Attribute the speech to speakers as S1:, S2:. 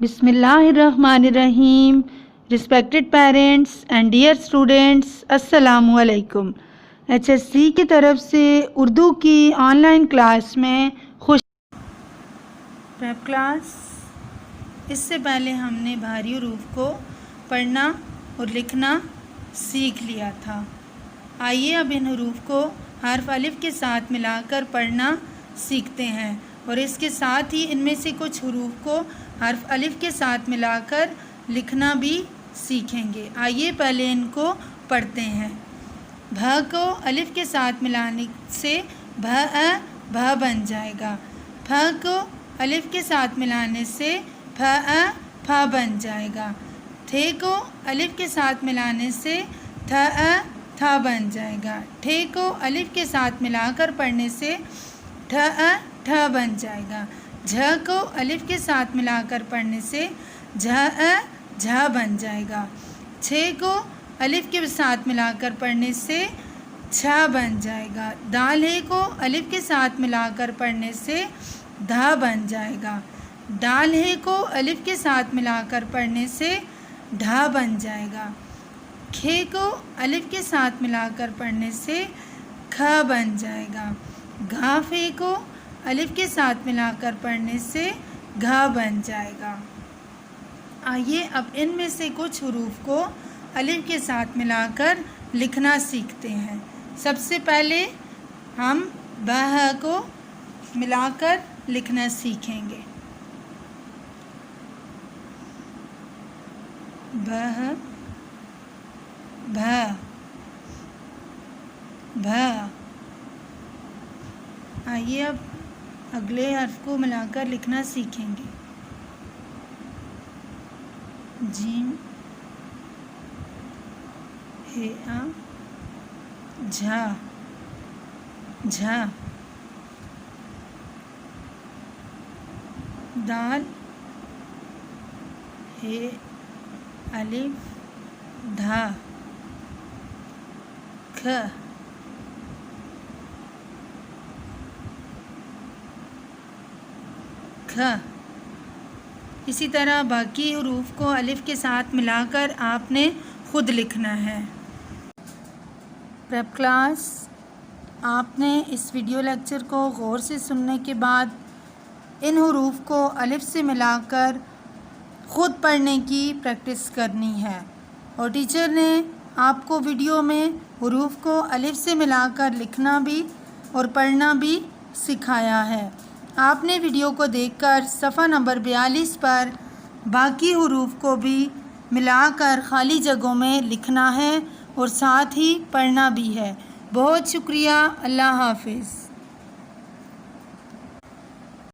S1: बिस्मिल्लाहिर्रहमानिर्रहीम। Respected parents and dear students, अस्सलामु अलैकुम। HSC की तरफ से उर्दू की ऑनलाइन क्लास में खुश प्रेप क्लास। इससे पहले हमने भारी हरूफ को पढ़ना और लिखना सीख लिया था। आइए अब इन हरूफ को हर्फ अलिफ के साथ मिलाकर पढ़ना सीखते हैं और इसके साथ ही इनमें से कुछ हरूफ को हर्फ अलिफ के साथ मिलाकर लिखना भी सीखेंगे। आइए पहले इनको पढ़ते हैं। भ को अलिफ के साथ मिलाने से भ बन जाएगा। फ को अलिफ के साथ मिलाने से फ बन जाएगा। थे को अलिफ के साथ मिलाने से थ बन जाएगा। ठे को अलिफ के साथ मिलाकर पढ़ने से ठ बन जाएगा। झ को अलिफ के साथ मिलाकर पढ़ने से झ बन जाएगा। छे को अलिफ के साथ मिलाकर पढ़ने से छ बन जाएगा। दाल को अलिफ के साथ मिलाकर पढ़ने से ध बन जाएगा। डाल को अलिफ के साथ मिलाकर पढ़ने से ढ बन जाएगा। खे को अलिफ के साथ मिलाकर पढ़ने से ख बन जाएगा। घा फे को अलिफ के साथ मिलाकर पढ़ने से घ बन जाएगा। आइए अब इनमें से कुछ हरूफ को अलिफ के साथ मिलाकर लिखना सीखते हैं। सबसे पहले हम बह को मिलाकर लिखना सीखेंगे। बह भ भ। आइए अब अगले हर्फ को मिलाकर लिखना सीखेंगे। जीम हे आ झा झा। दाल हे अलिफ धा ख ख। इसी तरह बाकी हरूफ को अलिफ के साथ मिलाकर आपने खुद लिखना है। प्रेप क्लास, आपने इस वीडियो लेक्चर को गौर से सुनने के बाद इन हरूफ को अलिफ से मिलाकर ख़ुद पढ़ने की प्रैक्टिस करनी है और टीचर ने आपको वीडियो में हरूफ को अलिफ से मिलाकर लिखना भी और पढ़ना भी सिखाया है। आपने वीडियो को देखकर सफ़ा नंबर 42 पर बाकी हरूफ को भी मिलाकर खाली जगहों में लिखना है और साथ ही पढ़ना भी है। बहुत शुक्रिया। अल्लाह हाफ़िज़।